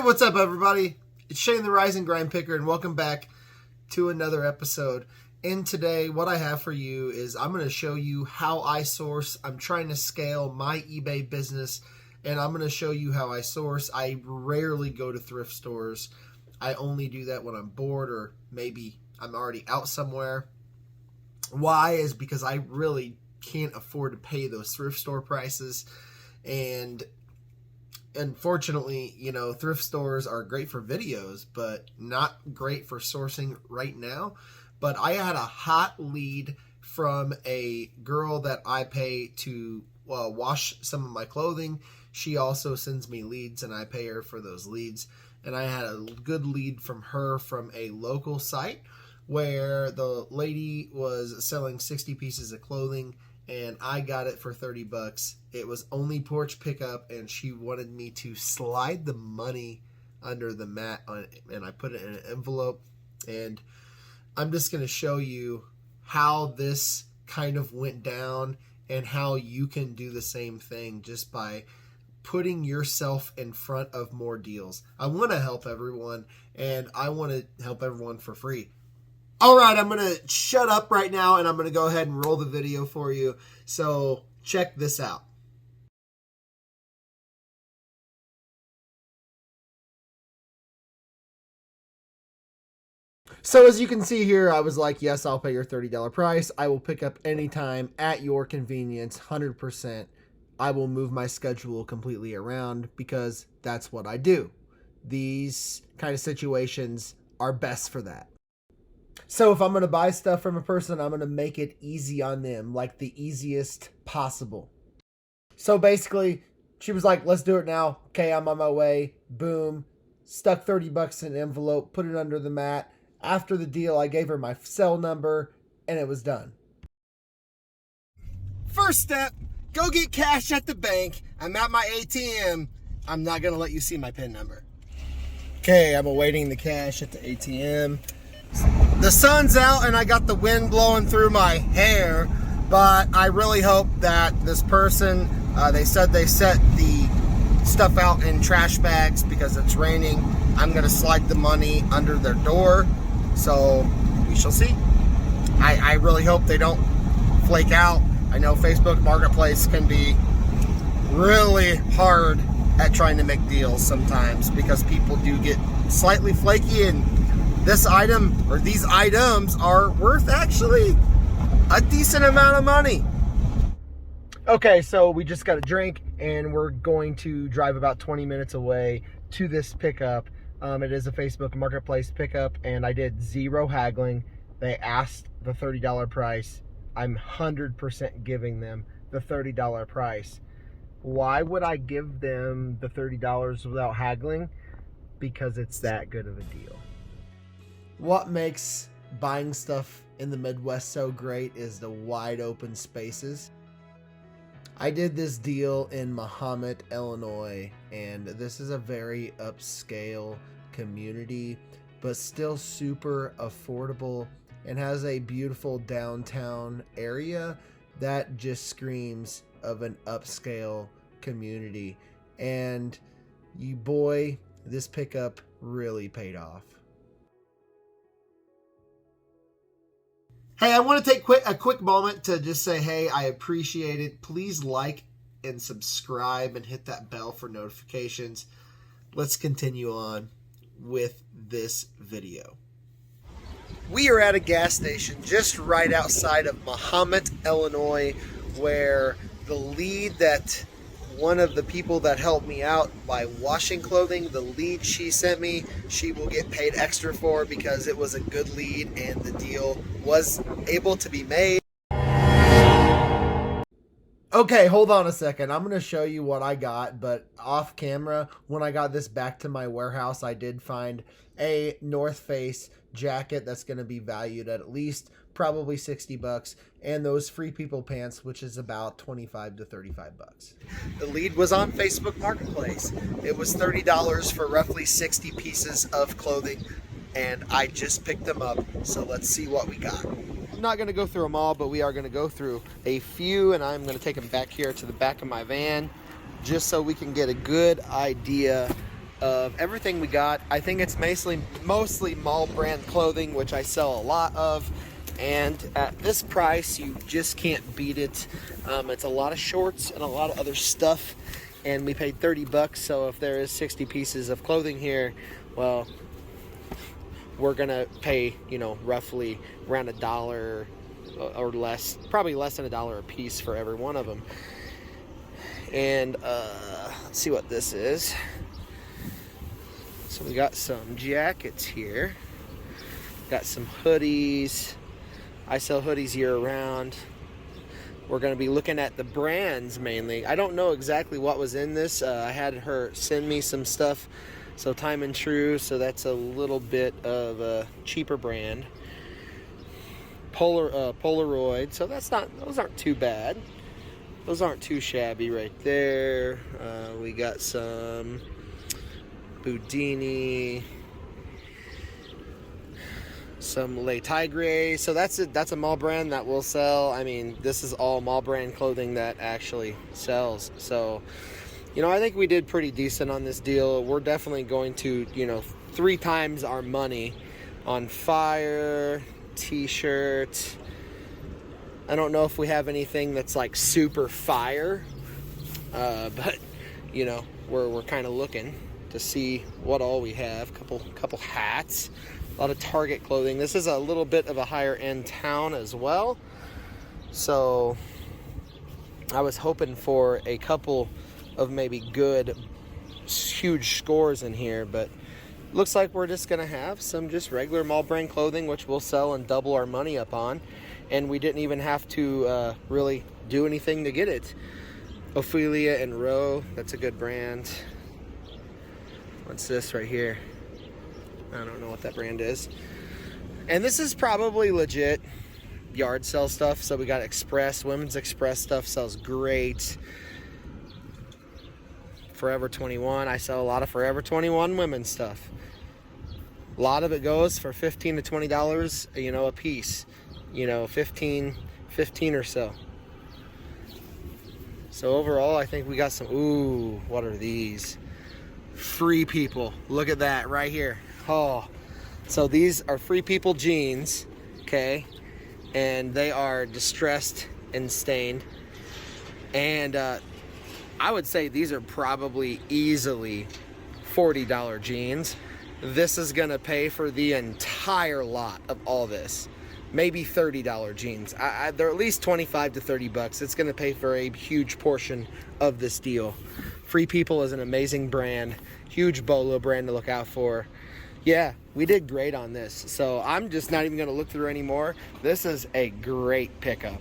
what's up, everybody? It's Shane the Rising Grind Picker, and welcome back to another episode. And today, what I have for you is I'm going to show you how I source. I'm trying to scale my eBay business, and I'm going to show you how I source. I rarely go to thrift stores. I only do that when I'm bored or maybe I'm already out somewhere. Why? Is because I really can't afford to pay those thrift store prices. And unfortunately, you know, thrift stores are great for videos, but not great for sourcing right now. But I had a hot lead from a girl that I pay to wash some of my clothing. She also sends me leads, and I pay her for those leads. And I had a good lead from her from a local site where the lady was selling 60 pieces of clothing, and I got it for 30 bucks. It was only porch pickup, and she wanted me to slide the money under the mat, and I put it in an envelope. And I'm just going to show you how this kind of went down and how you can do the same thing just by putting yourself in front of more deals. I want to help everyone, and I want to help everyone for free. All right, I'm going to shut up right now, and I'm going to go ahead and roll the video for you. So check this out. So as you can see here, I was like, yes, I'll pay your $30 price. I will pick up anytime at your convenience, 100%. I will move my schedule completely around because that's what I do. These kind of situations are best for that. So if I'm going to buy stuff from a person, I'm going to make it easy on them, like the easiest possible. So basically, she was like, let's do it now. Okay, I'm on my way. Boom. Stuck 30 bucks in an envelope, put it under the mat. After the deal, I gave her my cell number, and it was done. First step, go get cash at the bank. I'm at my ATM. I'm not going to let you see my PIN number. Okay, I'm awaiting the cash at the ATM. The sun's out and I got the wind blowing through my hair, but I really hope that this person, they said they set the stuff out in trash bags because it's raining. I'm going to slide the money under their door, so we shall see. I really hope they don't flake out. I know Facebook Marketplace can be really hard at trying to make deals sometimes because people do get slightly flaky, and this item or these items are worth actually a decent amount of money. Okay, so we just got a drink and we're going to drive about 20 minutes away to this pickup. It is a Facebook Marketplace pickup, and I did zero haggling. They asked the $30 price. I'm 100% giving them the $30 price. Why would I give them the $30 without haggling? Because it's that good of a deal. What makes buying stuff in the Midwest so great is the wide open spaces. I did this deal in Mahomet, Illinois, and this is a very upscale community, but still super affordable, and has a beautiful downtown area that just screams of an upscale community. And boy, this pickup really paid off. Hey, I want to take a quick moment to just say, hey, I appreciate it. Please like and subscribe and hit that bell for notifications. Let's continue on with this video. We are at a gas station just right outside of Mahomet, Illinois, where the lead that one of the people that helped me out by washing clothing, the lead she sent me, she will get paid extra for because it was a good lead and the deal was able to be made. Okay, hold on a second. I'm going to show you what I got, but off camera, when I got this back to my warehouse, I did find a North Face jacket that's going to be valued at least probably 60 bucks, and those Free People pants, which is about 25 to 35 bucks. The lead was on Facebook Marketplace. It was $30 for roughly 60 pieces of clothing, and I just picked them up, so let's see what we got. I'm not going to go through them all, but we are going to go through a few, and I'm going to take them back here to the back of my van just so we can get a good idea of everything we got. I think it's mostly mall brand clothing, which I sell a lot of. And at this price, you just can't beat it. It's a lot of shorts and a lot of other stuff. And we paid 30 bucks. So if there is 60 pieces of clothing here, well, we're gonna pay, you know, roughly around $1 or less, probably less than $1 a piece for every one of them. And let's see what this is. So we got some jackets here, got some hoodies. I sell hoodies year round. We're going to be looking at the brands mainly. I don't know exactly what was in this. I had her send me some stuff. So Time and True, so that's a little bit of a cheaper brand. Polaroid, so those aren't too bad. Those aren't too shabby right there. We got some Boudini, some Le Tigre. So that's a mall brand that will sell. I mean, this is all mall brand clothing that actually sells. So, you know, I think we did pretty decent on this deal. We're definitely going to, you know, 3 times our money on fire, t-shirt. I don't know if we have anything that's like super fire, but you know, we're kind of looking to see what all we have. Couple hats, a lot of Target clothing. This is a little bit of a higher end town as well, so I was hoping for a couple of maybe good huge scores in here, but looks like we're just gonna have some just regular mall brand clothing, which we'll sell and double our money up on. And we didn't even have to really do anything to get it. Ophelia and Rowe, that's a good brand. What's this right here? I don't know what that brand is. And this is probably legit yard sale stuff. So we got Express, Women's Express stuff sells great. Forever 21, I sell a lot of Forever 21 women's stuff. A lot of it goes for $15 to $20, you know, a piece. You know, 15 or so. So overall, I think we got some, ooh, what are these? Free People. Look at that right here. Oh, so these are Free People jeans, okay? And they are distressed and stained. And I would say these are probably easily $40 jeans. This is gonna pay for the entire lot of all this. Maybe $30 jeans. They're at least 25 to 30 bucks. It's gonna pay for a huge portion of this deal. Free People is an amazing brand, huge bolo brand to look out for. Yeah, we did great on this. So I'm just not even gonna look through anymore. This is a great pickup.